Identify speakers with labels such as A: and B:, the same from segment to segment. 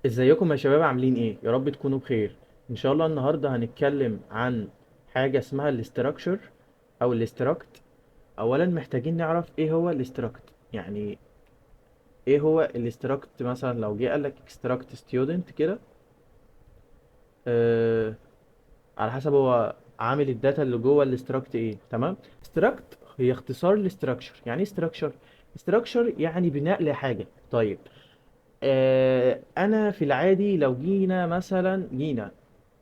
A: ازيكم يا شباب، عاملين ايه؟ يا رب تكونوا بخير. ان شاء الله النهارده هنتكلم عن حاجه اسمها الاستراكشر او الاستراكت. اولا محتاجين نعرف ايه هو الاستراكت، يعني ايه هو الاستراكت. مثلا لو جه قال لك اكستراكت ستودنت كده، آه على حسب هو عامل الداتا اللي جوه الاستراكت ايه. تمام. استراكت هي اختصار الاستراكشر. يعني ايه استراكشر؟ استراكشر يعني بناء لحاجه. طيب، انا في العادي لو جينا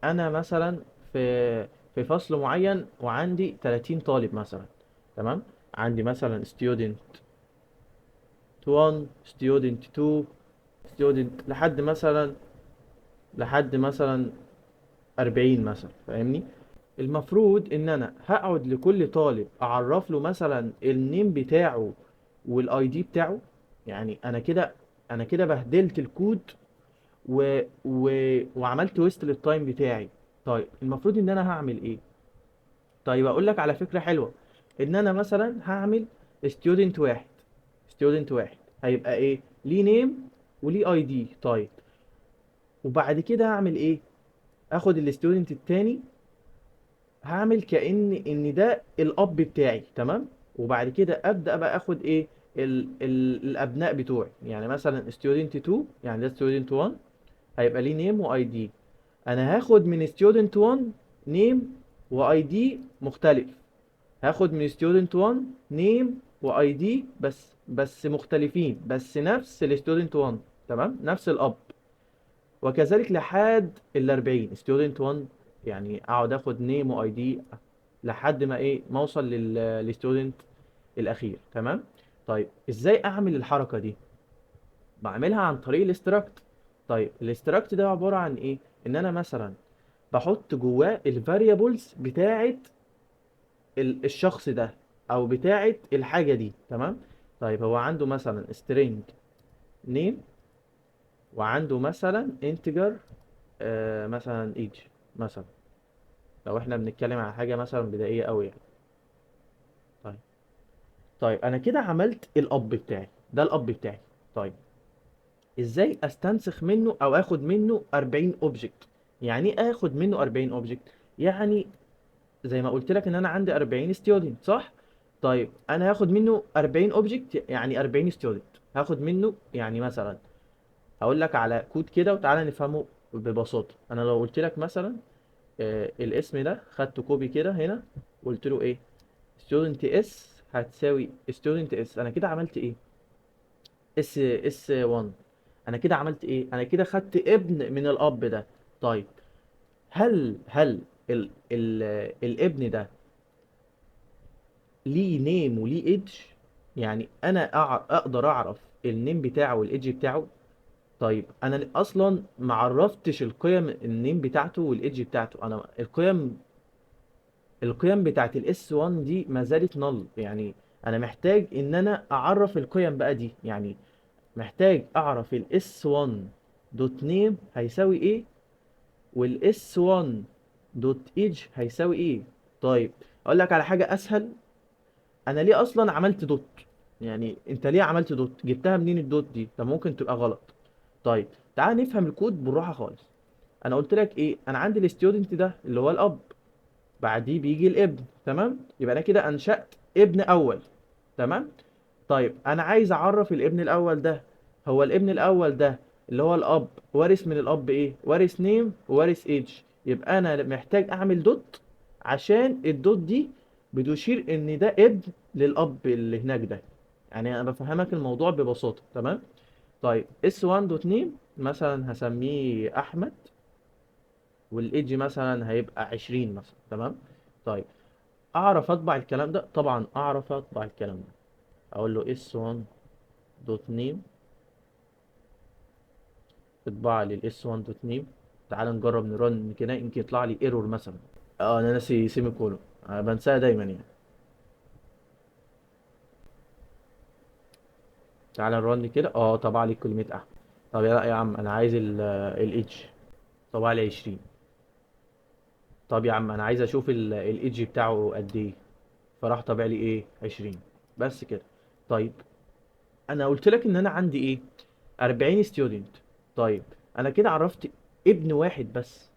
A: انا مثلا في فصل معين وعندي 30 طالب مثلا. تمام. عندي مثلا student 1 student 2 student لحد مثلا 40 مثلا، فاهمني؟ المفروض ان انا هقعد لكل طالب اعرف له مثلا النيم بتاعه والاي دي بتاعه. يعني انا كده بهدلت الكود و... وعملت ويست للتايم بتاعي. طيب المفروض ان انا هعمل ايه؟ طيب اقول لك على فكرة حلوة. ان انا مثلا هعمل ستودنت واحد. ستودنت واحد هيبقى ايه؟ ليه نيم وليه اي دي. طيب وبعد كده هعمل ايه؟ اخد الستودنت التاني، هعمل كأن ده الاب بتاعي. تمام. وبعد كده ابدا بقى اخد ايه؟ الابناء بتوعي. يعني مثلا ستودنت 2، يعني ده ستودنت 1 هيبقى ليه نيم واي دي. انا هاخد من ستودنت 1 نيم واي دي مختلف. هاخد من ستودنت 1 نيم واي دي بس مختلفين، بس نفس الستودنت 1. تمام، نفس الاب. وكذلك لحد ال 40 ستودنت 1. يعني اقعد اخد نيم واي دي لحد ما ايه، ما اوصل للستودنت الاخير. تمام. طيب ازاي اعمل الحركه دي؟ بعملها عن طريق الاستراكت. طيب الاستراكت ده عباره عن ايه؟ ان انا مثلا بحط جواه الفاريبلز بتاعه الشخص ده او بتاعه الحاجه دي. تمام. طيب هو عنده مثلا string name، وعنده مثلا integer مثلا age مثلا، لو احنا بنتكلم عن حاجه مثلا بدائيه قوي يعني. طيب. طيب انا كده عملت الاب بتاعي، ده الاب بتاعي. طيب ازاي استنسخ منه او اخد منه 40 اوبجكت؟ يعني ايه اخد منه 40 اوبجكت؟ يعني زي ما قلت لك ان انا عندي 40 ستودنت، صح؟ طيب انا هاخد منه 40 اوبجكت، يعني 40 ستودنت. هاخد منه يعني مثلا، هقول لك على كود كده وتعالى نفهمه ببساطه. انا لو قلت لك مثلا الاسم ده خدته كوبي كده هنا، قلت له ايه؟ ستودنت اس هتساوي ستودنت اس. انا كده عملت ايه؟ اس 1. انا كده عملت ايه؟ انا كده خدت ابن من الاب ده. طيب هل ال الابن ده ليه نيم وليه ايدج؟ يعني انا اقدر اعرف النيم بتاعه والايدج بتاعه. طيب انا اصلا ما عرفتش القيم، النيم بتاعته والايدج بتاعته. انا القيم بتاعت الاس 1 دي ما زالت نل. يعني انا محتاج ان انا اعرف القيم بقى دي. يعني محتاج اعرف الاس 1 دوت نيم هيساوي ايه، والاس 1 دوت ايدج هيساوي ايه. طيب اقول لك على حاجه اسهل. انا ليه اصلا عملت دوت؟ يعني انت ليه عملت دوت؟ جبتها منين الدوت دي؟ طب ممكن تبقى غلط. طيب تعال نفهم الكود بالراحه خالص. انا قلت لك ايه؟ انا عندي الستودنت ده اللي هو الاب، بعديه بيجي الابن. تمام، يبقى انا كده انشأت ابن اول. تمام. طيب انا عايز اعرف الابن الاول ده. هو الابن الاول ده اللي هو الاب وارث من الاب ايه؟ وارث نيم ووارث ايدج. يبقى انا محتاج اعمل دوت، عشان الدوت دي بتشير ان ده ابن للاب اللي هناك ده. يعني انا بفهمك الموضوع ببساطة. تمام. طيب اس 1 دوت نيم مثلا هسميه احمد، والايدج مثلا هيبقى 20 مثلا. تمام. طيب اعرف اطبع الكلام ده؟ طبعا اعرف اطبع الكلام ده. اقول له اس 1 دوت نيم، اطبع لي الاس 1 دوت نيم. تعال نجرب نرن كده، يمكن يطلع لي ايرور مثلا. اه انا ناسي سيمي كولون، أنا بنساها دايما يعني. تعال نرن كده، طبع لي كلمة احمد. طب يا عم انا عايز الايدج، طبع لي 20. طب يا عم انا عايز اشوف الايدج بتاعه قد ايه، فراح طابع لي ايه؟ 20. بس كده. طيب انا قلت لك ان انا عندي ايه؟ 40 ستودنت. طيب انا كده عرفت ابن واحد بس،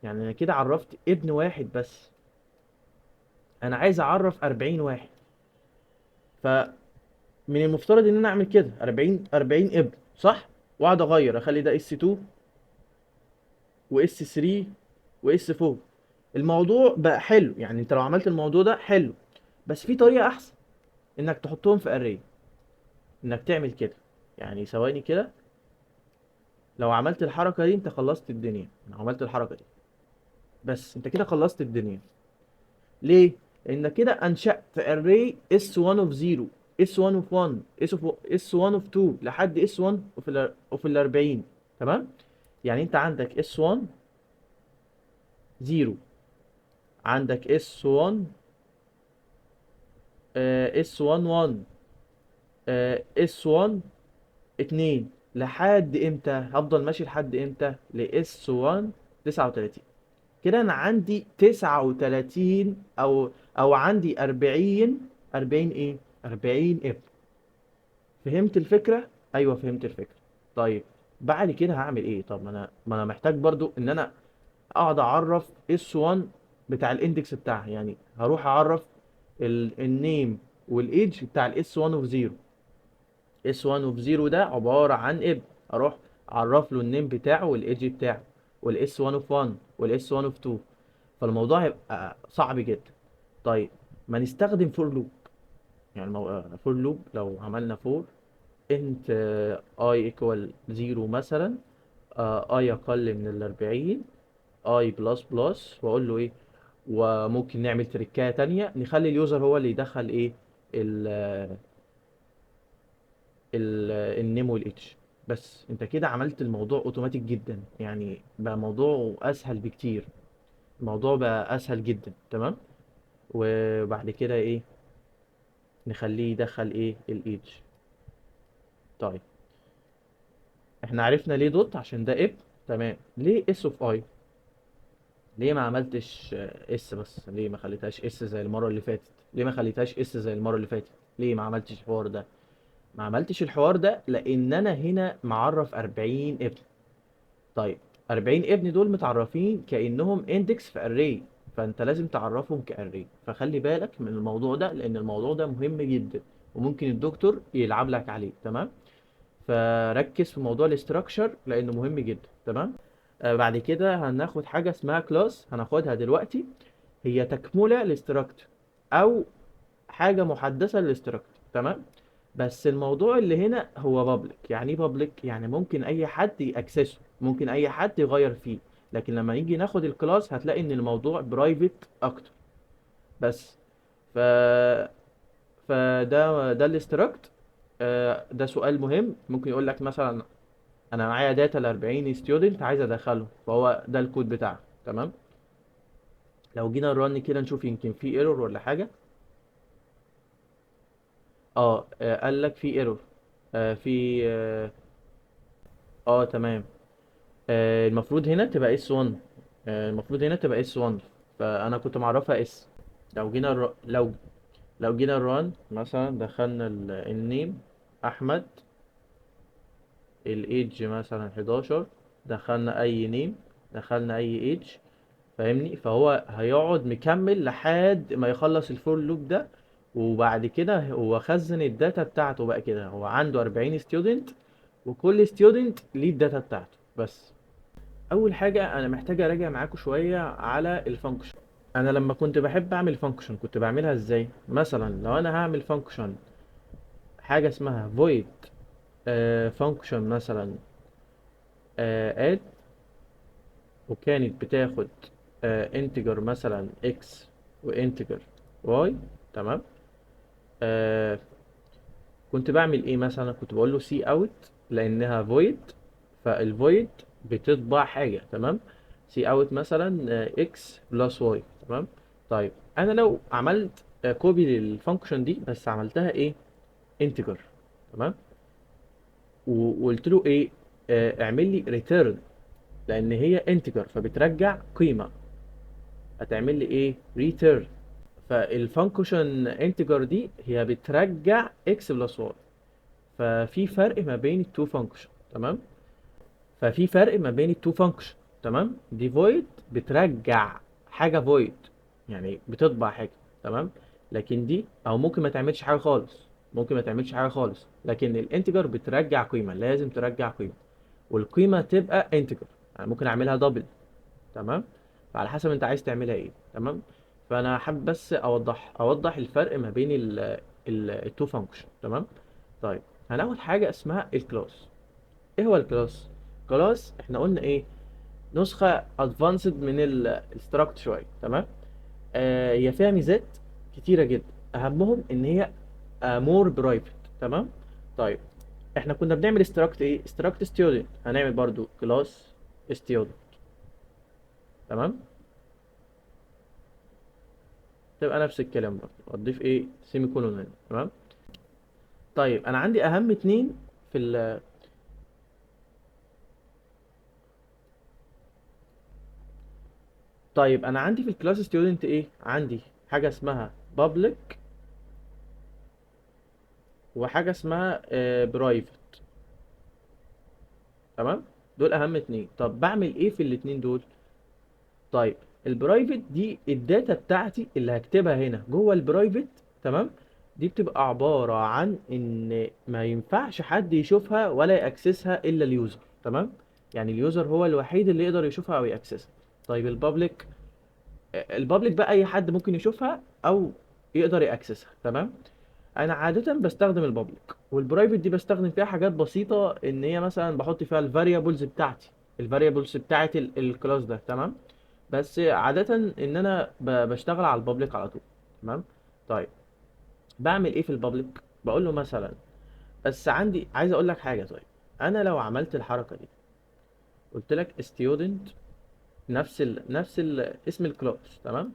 A: يعني انا كده عرفت ابن واحد بس. انا عايز اعرف 40 واحد، فمن المفترض ان انا اعمل كده 40 ابن صح، واقعد اغير اخلي ده اس 2 واس 3 واس 4. الموضوع بقى حلو، يعني انت لو عملت الموضوع ده حلو، بس في طريقة احسن، انك تحطهم في اري، انك تعمل كده. يعني ثواني كده، لو عملت الحركة دي انت خلصت الدنيا. لو عملت الحركة دي بس انت كده خلصت الدنيا. ليه؟ لانك كده انشأت array s1 of 0، s1 of 1، s1 of 2 لحد s1 of ال 40. تمام؟ يعني انت عندك s1 0، عندك s1 s1 1، s1 2، لحد امتى؟ هفضل ماشي لحد امتى؟ ل s1 39. كده انا عندي 39 او عندي 40. 40 ايه؟ 40 ابن. فهمت الفكرة؟ ايوه فهمت الفكرة. طيب بعد كده هعمل ايه؟ طب ما انا محتاج برضو ان انا اقعد اعرف اس 1 بتاع الاندكس بتاعها. يعني هروح اعرف النيم والايدج بتاع الاس 1 اوف 0. اس 1 اوف 0 ده عبارة عن ابن، اروح اعرف له النيم بتاعه والايدج بتاعه، والاس 1 اوف 1 والاس 1 اوف 2. فالموضوع هيبقى صعب جدا. طيب ما نستخدم فور لوب. يعني فور لوب، لو عملنا فور انت اي ايكوال 0 مثلا، اي اقل من ال 40، اي بلس بلس، واقول له ايه. وممكن نعمل تريكايه تانية، نخلي اليوزر هو اللي يدخل ايه ال ال النيم والاتش. بس انت كده عملت الموضوع اوتوماتيك جدا، يعني بقى موضوع اسهل بكتير. الموضوع بقى اسهل جدا. تمام. وبعد كده ايه؟ نخليه يدخل ايه؟ الايدج. طيب احنا عرفنا ليه دوت، عشان ده اف. تمام. ليه اس اوف اي؟ ليه ما عملتش اس بس؟ ليه ما خليتهاش اس زي المره اللي فاتت؟ ليه ما خليتهاش اس زي المره اللي فاتت؟ ليه ما عملتش الحوار ده؟ ما عملتش الحوار ده لان انا هنا معرف 40 ابن. طيب 40 ابن دول متعرفين كانهم اندكس في اري، فانت لازم تعرفهم كاري. فخلي بالك من الموضوع ده، لان الموضوع ده مهم جدا، وممكن الدكتور يلعب لك عليه. تمام. فركز في موضوع الاستراكشر لانه مهم جدا. تمام. بعد كده هناخد حاجه اسمها كلاس، هناخدها دلوقتي. هي تكمله الاستراكتور، او حاجه محدثه للاستراكتور. تمام. بس الموضوع اللي هنا هو بابليك. يعني ايه بابليك؟ يعني ممكن اي حد ياكسسه، ممكن اي حد يغير فيه. لكن لما نيجي ناخد الكلاس هتلاقي ان الموضوع برايفت اكتر. بس ف ده الاستراكت. ده سؤال مهم. ممكن يقول لك مثلا انا معايا داتا ل 40 ستودنت عايز ادخله، فهو ده الكود بتاعه. تمام. لو جينا نرن كده نشوف يمكن في ايرور ولا حاجه. قال لك في ايرور. في تمام. المفروض هنا تبقى اس 1. المفروض هنا تبقى اس 1، فانا كنت معرفها اس. لو جينا لو جينا الران مثلا، دخلنا النيم احمد، الايدج مثلا 11، دخلنا اي نيم، دخلنا اي ايدج. فاهمني؟ فهو هيقعد مكمل لحد ما يخلص الفور لوب ده. وبعد كده هو خزن الداتا بتاعته بقى. كده هو عنده 40 ستودنت، وكل ستودنت ليه الداتا بتاعته. بس اول حاجه انا محتاج اراجع معاكم شويه على الفانكشن. انا لما كنت بحب اعمل فانكشن كنت بعملها ازاي؟ مثلا لو انا هعمل فانكشن، حاجه اسمها void فانكشن مثلا add، وكانت بتاخد انتجر مثلا x وانتجر y. تمام. آه كنت بعمل ايه؟ مثلا كنت بقول له سي اوت لانها void، فالvoid بتطبع حاجه. تمام. سي اوت مثلا x بلس y. تمام. طيب انا لو عملت كوبي للفانكشن دي بس عملتها ايه؟ انتجر. تمام. وقلت له ايه؟ اعمل لي ريتيرن، لان هي انتجر فبترجع قيمه. هتعمل لي ايه؟ ريتيرن. فالفانكشن انتجر دي هي بترجع x بلس y. ففي فرق ما بين التو فانكشن. تمام. ففي فرق ما بين التو فانكشن. تمام، دي فويد بترجع حاجه فويد، يعني بتطبع حاجه. تمام، لكن دي او ممكن ما تعملش حاجه خالص، ممكن ما تعملش حاجه خالص، لكن الانتجر بترجع قيمه، لازم ترجع قيمه، والقيمه تبقى انتجر. يعني ممكن اعملها دبل. تمام، فعلى حسب انت عايز تعملها ايه. تمام، فانا حابب بس اوضح الفرق ما بين التو فانكشن. تمام، طيب هناخد حاجه اسمها الكلاس. ايه هو الكلاس؟ كلاس احنا قلنا ايه؟ نسخه ادفانسد من الستراكت شويه. تمام، هي فيها ميزات كتيره جدا، اهمهم ان هي مور برايفت. تمام، طيب احنا كنا بنعمل استراكت ايه؟ استراكت ستودنت، هنعمل برضو كلاس ستودنت. تمام، تبقى نفس الكلام برضو، اضيف ايه؟ سيمي كولون هنا. تمام، طيب انا عندي اهم اتنين في طيب انا عندي في الكلاس ستودنت ايه؟ عندي حاجه اسمها public وحاجه اسمها private. تمام، دول اهم اتنين. طب بعمل ايه في الاتنين دول؟ طيب البرايفت دي الداتا بتاعتي اللي هكتبها هنا جوه البرايفت. تمام، دي بتبقى عبارة عن ان ما ينفعش حد يشوفها ولا يأكسسها الا اليوزر. تمام، يعني اليوزر هو الوحيد اللي يقدر يشوفها او يأكسسها. طيب البابليك بقى اي حد ممكن يشوفها او يقدر يأكسسها. تمام، انا عادة بستخدم البابليك، والبرايفت دي بستخدم فيها حاجات بسيطة، ان هي مثلا بحط فيها الفاريبلز بتاعتي، الفاريبلز بتاعت الكلاس ده. تمام، بس عادة ان انا بشتغل على البابليك على طول. تمام، طيب بعمل ايه في البابليك؟ بقول له مثلا، بس عندي عايز اقول لك حاجة. طيب انا لو عملت الحركة دي، قلت لك student نفس ال اسم الكلاس. تمام،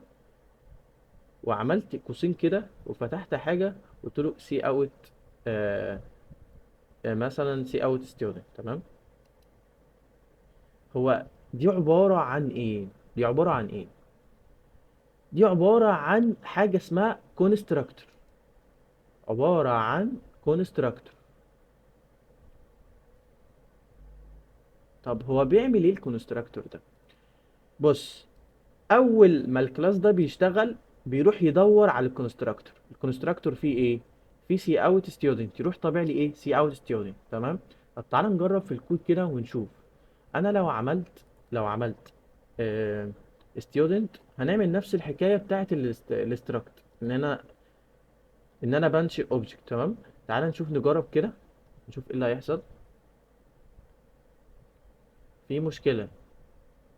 A: وعملت قوسين كده وفتحت حاجة، قلت له سي اوت، مثلا سي اوت ستودنت. تمام، هو دي عبارة عن ايه؟ دي عبارة عن ايه؟ دي عبارة عن حاجة اسمها كونستراكتور، عبارة عن كونستراكتور. طب هو بيعمل ايه الكونستراكتور ده؟ بص، اول ما الكلاس ده بيشتغل بيروح يدور على الكونستراكتور. الكونستراكتور فيه ايه؟ فيه سي اوت ستودنت، يروح طابع لي ايه؟ سي اوت ستودنت. تمام، طب تعالى نجرب في الكود كده ونشوف. انا لو عملت ستودنت، هنعمل نفس الحكايه بتاعت الاستراكت، ان انا بنشئ اوبجكت. تمام، تعال نشوف نجرب كده، نشوف ايه اللي هيحصل. في مشكله.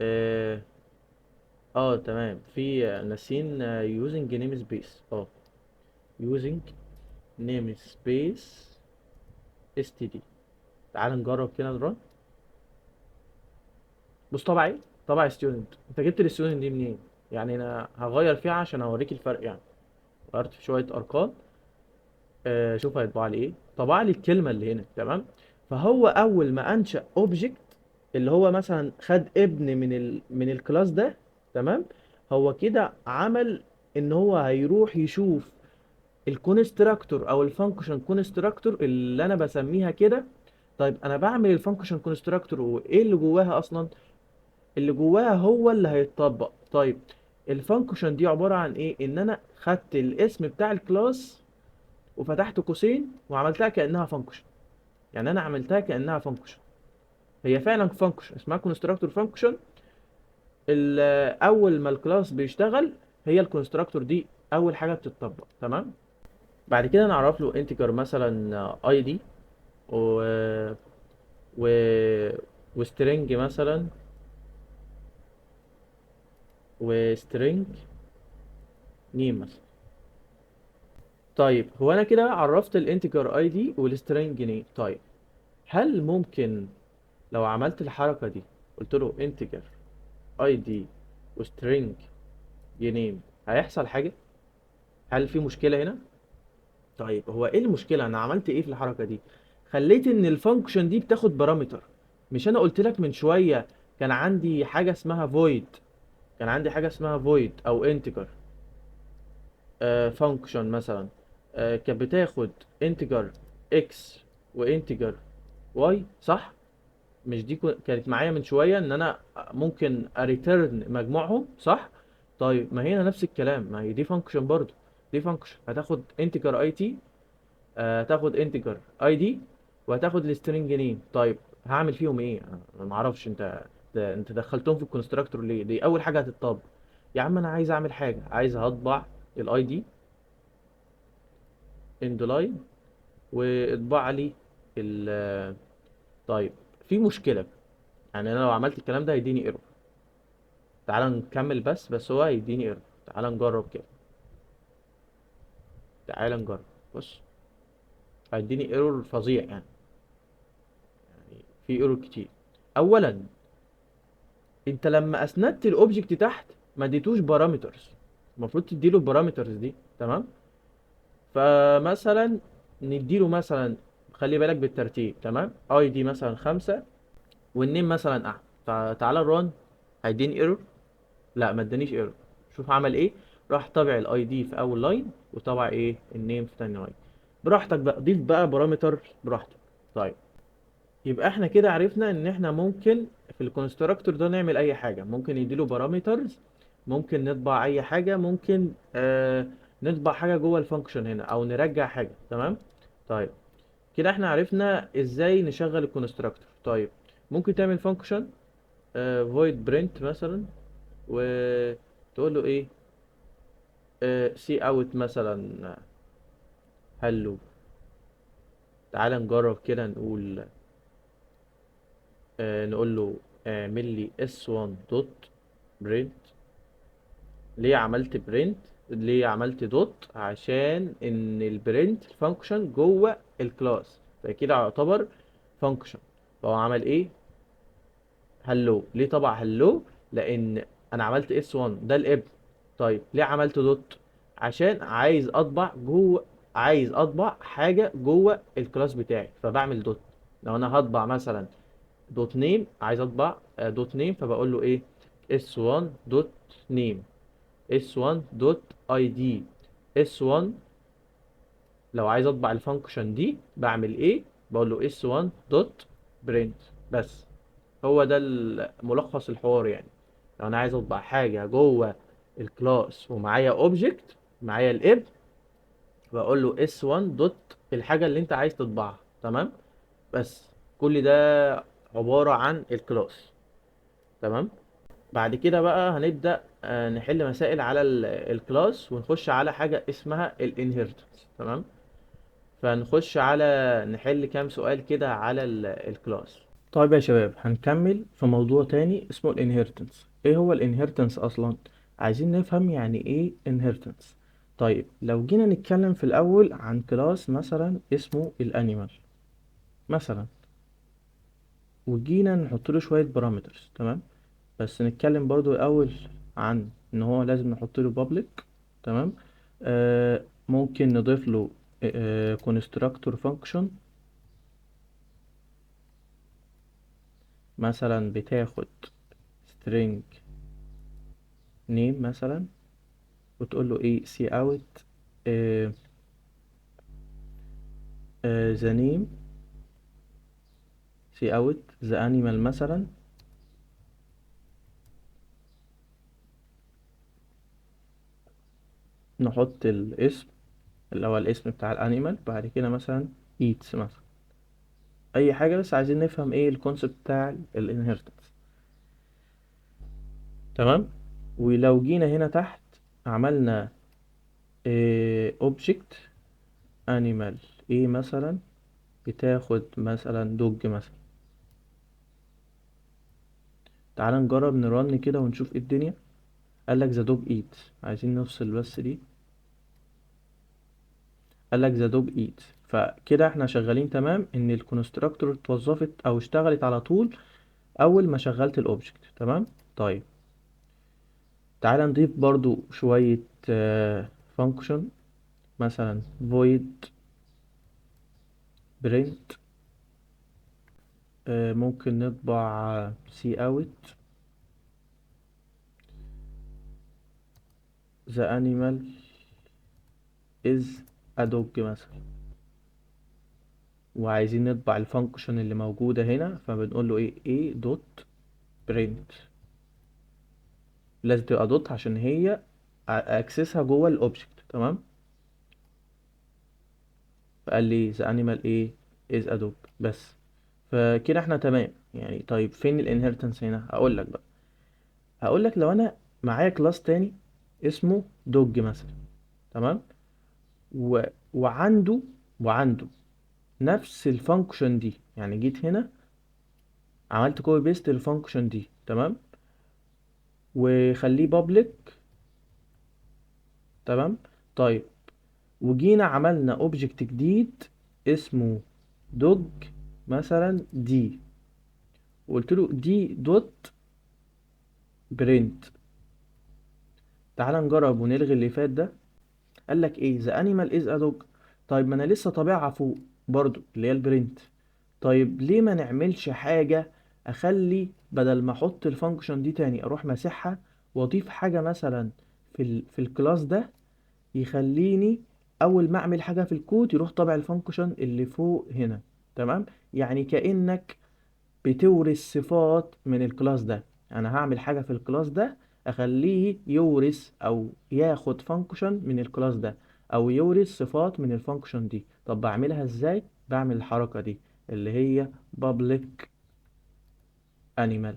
A: اه، تمام، في ناسين يوزنج نيم سبيس. يوزنج نيم سبيس اس تي دي. تعال نجرب كده نرن. بص طبع ايه؟ طبع ستودنت. انت جبت الستودنت دي منين؟ يعني انا هغير فيها عشان اوريك الفرق يعني. غيرت في شويه ارقام. شوف هيطبع لي ايه. طبع لي الكلمه اللي هنا. تمام، فهو اول ما انشا اوبجكت، اللي هو مثلا خد ابن من الكلاس ده. تمام، هو كده عمل ان هو هيروح يشوف الكونستراكتور او الفانكشن كونستراكتور اللي انا بسميها كده. طيب انا بعمل الفانكشن كونستراكتور وايه اللي جواها اصلا؟ اللي جواها هو اللي هيتطبق. طيب الفانكشن دي عباره عن ايه؟ ان انا خدت الاسم بتاع الكلاس وفتحت قوسين وعملتها كانها فانكشن. يعني انا عملتها كانها فانكشن، هي فعلا فانكشن اسمها كونستراكتور فانكشن. اول ما الكلاس بيشتغل، هي الكونستراكتور دي اول حاجه بتطبق. تمام، بعد كده نعرف له انتجر مثلا اي دي، و و وسترنج مثلا، وسترنج نيم مثلا. طيب هو انا كده عرفت الانتجر اي دي والسترنج نيم. طيب هل ممكن لو عملت الحركه دي، قلت له انتجر اي دي وسترنج ينيم، هيحصل حاجه؟ هل في مشكله هنا؟ طيب هو ايه المشكله؟ انا عملت ايه في الحركه دي؟ خليت ان الفانكشن دي بتاخد بارامتر. مش انا قلت لك من شويه كان عندي حاجه اسمها void، كان عندي حاجه اسمها void او integer فانكشن مثلا، كانت بتاخد integer x وانتجر y، صح؟ مش دي كانت معايا من شويه ان انا ممكن اريتيرن مجموعهم، صح؟ طيب ما هنا نفس الكلام، ما هي دي فانكشن برضو. دي فانكشن هتاخد انتجر اي تي، هتاخد انتجر اي دي، وهتاخد السترنج نيم. طيب هعمل فيهم ايه؟ انا ما اعرفش. انت دخلتهم في الكونستراكتور ليه؟ دي اول حاجه هتتطبق. يا عم انا عايز اعمل حاجه، عايز هطبع الاي دي اند لاين، واطبع لي ال طيب في مشكله، يعني انا لو عملت الكلام ده هيديني ايرور. تعال نكمل، بس هو هيديني ايرور. تعال نجرب كده. تعال نجرب. بص، هيديني ايرور فظيع يعني. يعني في ايرور كتير. اولا، انت لما اسندت الاوبجكت تحت ما اديتوش بارامترز. المفروض تديله البارامترز دي، تمام؟ فمثلا نديله مثلا، خلي بالك بالترتيب، تمام؟ اي دي مثلا 5، والنيم مثلا احمد. فتعالى الران، هيديني ايرور؟ لا، ما ادانيش ايرور. شوف عمل ايه. راح طابع الاي دي في اول لاين، وطبع ايه النيم في تاني لاين. براحتك بقى، ضيف بقى بارامتر براحتك. طيب، يبقى احنا كده عرفنا ان احنا ممكن في الكونستراكتور ده نعمل اي حاجه. ممكن يديله بارامترز، ممكن نطبع اي حاجه، ممكن نطبع حاجه جوه الفانكشن هنا، او نرجع حاجه، تمام؟ طيب، كده احنا عرفنا ازاي نشغل الكونستراكتور. طيب، ممكن تعمل فانكشن void print مثلا، وتقول له ايه، سي اوت مثلا هلو. تعال نجرب كده، نقول له اعمل لي s1 دوت برنت. ليه عملت برنت؟ ليه عملت دوت؟ عشان ان البرنت فانكشن جوه الكلاس، فكده يعتبر فانكشن. فهو عمل ايه؟ هلو. ليه طبع هلو؟ لان انا عملت s1 ده الابن. طيب ليه عملت دوت؟ عشان عايز اطبع حاجه جوه الكلاس بتاعي، فبعمل دوت. لو انا هطبع مثلا دوت نيم، عايز اطبع دوت نيم، فبقول له ايه، s1 دوت نيم، s1 دوت اي دي، s1. لو عايز اطبع الفانكشن دي بعمل ايه؟ بقول له s1 دوت برنت. بس هو ده ملخص الحوار يعني. لو انا عايز اطبع حاجه جوه الكلاس ومعايا اوبجكت، معايا الاب، بقول له s1 دوت الحاجه اللي انت عايز تطبعها، تمام؟ بس كل ده عباره عن الكلاس، تمام؟ بعد كده بقى هنبدأ نحل مسائل على الكلاس، ونخش على حاجة اسمها الانهيرتنس، تمام؟ فنخش على نحل كام سؤال كده على الكلاس. طيب يا شباب، هنكمل في موضوع تاني اسمه الانهيرتنس. ايه هو الانهيرتنس اصلا؟ عايزين نفهم يعني ايه انهيرتنس. طيب لو جينا نتكلم في الاول عن كلاس مثلا اسمه الانيمال مثلا، وجينا نحط له شوية بارامترز، تمام؟ بس نتكلم برضو الاول عن ان هو لازم نحط له public، تمام؟ ممكن نضيف له constructor function مثلا بتاخد string name مثلا، وتقول له ايه see out آه the name، see out the animal مثلا. نحط الاسم اللي هو الاسم بتاع الانيمال، بعد كده مثلا eats مثلا، اي حاجة. بس عايزين نفهم ايه الكونسيبت بتاع الانهيرتنس، تمام؟ ولو جينا هنا تحت عملنا object animal ايه مثلا، بتاخد مثلا دوج مثلا. تعال نجرب نرن كده ونشوف ايه الدنيا. قالك the dog eats. عايزين نفصل بس دي. قالك the dog eats. فكده احنا شغالين تمام، ان الكونستراكتور اتوظفت او اشتغلت على طول اول ما شغلت الاوبجكت، تمام؟ طيب تعال نضيف برضو شوية function مثلا void print. ممكن نطبع see out the animal is a dog مثلا، وعايزين نطبع الفانكشن اللي موجودة هنا، فبنقول له ايه دوت برنت. لازم تبقى دوت عشان هي اكسسها جوه الاوبجكت. تمام. فقال لي the animal ايه is a dog بس. فكده احنا تمام يعني. طيب فين الانهيرتنس هنا؟ هقول لك بقى. هقول لك لو انا معايا كلاس تاني اسمه دوج مثلا. تمام. و... وعنده وعنده نفس الفانكشن دي، يعني جيت هنا عملت كوبي بيست الفانكشن دي. تمام. وخليه بابليك. تمام. طيب وجينا عملنا اوبجكت جديد اسمه دوج مثلا دي، وقلت له دي دوت برنت. تعال نجرب ونلغي اللي فات ده. قال لك ايه the animal is a dog. طيب ما انا لسه طابعها فوق برضو اللي هي البرنت. طيب ليه ما نعملش حاجة؟ اخلي بدل ما احط الفانكشن دي تاني اروح ماسحها واضيف حاجة مثلا في الكلاس ده، يخليني اول ما اعمل حاجة في الكود يروح طابع الفانكشن اللي فوق هنا. تمام. يعني كأنك بتورث صفات من الكلاس ده. انا هعمل حاجة في الكلاس ده اخليه يورث او ياخد فانكشن من الكلاس ده، او يورث صفات من الفانكشن دي. طب بعملها ازاي؟ بعمل الحركة دي اللي هي public animal.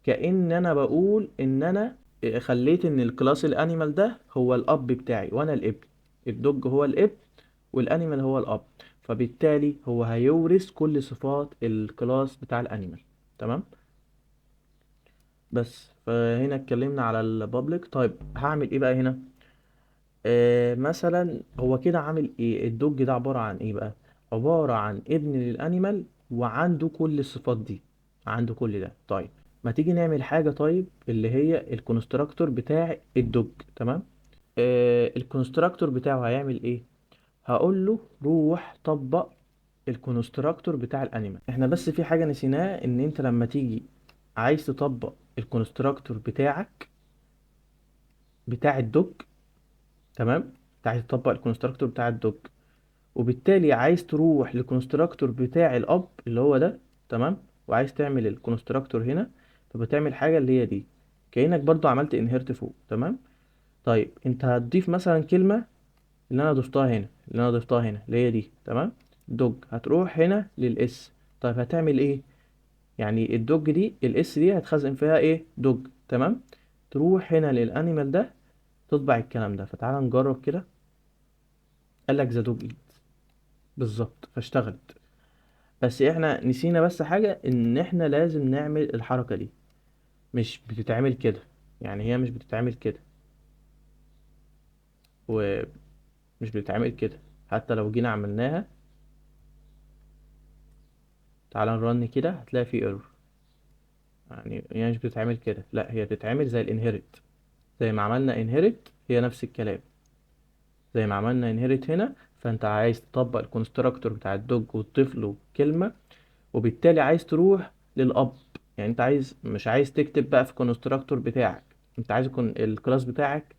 A: كأن انا بقول ان انا خليت ان الكلاس الانيمال ده هو الاب بتاعي وانا الابن. الدوج هو الابن والانيمال هو الاب، فبالتالي هو هيورث كل صفات الكلاس بتاع الانيمال. تمام. بس فهنا اتكلمنا على البابليك. طيب هعمل ايه بقى هنا؟ مثلا هو كده عامل ايه الدوج ده؟ عبارة عن ايه بقى؟ عبارة عن ابن للانيمال وعنده كل الصفات دي، عنده كل ده. طيب ما تيجي نعمل حاجة طيب اللي هي الكونستراكتور بتاع الدوج. تمام. الكونستراكتور بتاعه هيعمل ايه؟ هقول له روح طبق الكونستراكتور بتاع الانيمال. احنا بس في حاجة نسيناها، ان انت لما تيجي عايز تطبق الكونستراكتور بتاعك بتاع الدوج. تمام. انت عايز تطبق الكونستراكتور بتاع الدوج، وبالتالي عايز تروح للكونستراكتور بتاع الاب اللي هو ده. تمام. وعايز تعمل الكونستراكتور هنا، فبتعمل حاجة اللي هي دي، كأنك برضو عملت انهيرت فوق. تمام. طيب انت هتضيف مثلا كلمة اللي انا ضفتها هنا، اللي هي دي. تمام. دوج هتروح هنا للاس. طيب هتعمل ايه؟ يعني الدوج دي الاس دي هتخزن فيها ايه؟ دوج. تمام. تروح هنا للانيمال ده تطبع الكلام ده. فتعال نجرب كده. قال لك ذا دوج ايت بالظبط، فاشتغلت. بس احنا نسينا بس حاجة، ان احنا لازم نعمل الحركة دي. مش بتتعمل كده، يعني هي مش بتتعمل كده ومش بتتعمل كده. حتى لو جينا عملناها، تعال نرن كده هتلاقي في ايرور. يعني هي مش بتتعمل كده، لا هي بتتعمل زي الانهيرت. زي ما عملنا انهيرت هي نفس الكلام. زي ما عملنا انهيرت هنا، فانت عايز تطبق الكونستراكتور بتاع الدوج وتضيف له كلمة، وبالتالي عايز تروح للاب. يعني انت عايز مش عايز تكتب بقى في الكونستراكتور بتاعك، انت عايز يكون الكلاس بتاعك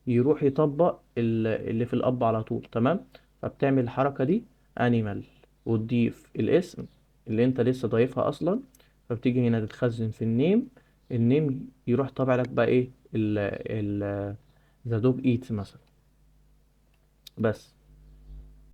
A: يروح يطبق اللي في الاب على طول. تمام. فبتعمل الحركة دي انيمال، وتضيف الاسم اللي انت لسه ضايفها اصلا. فبتيجي هنا تتخزن في النيم. النيم يروح طابع لك بقى ايه ال ذا دوج ايتس مثلا. بس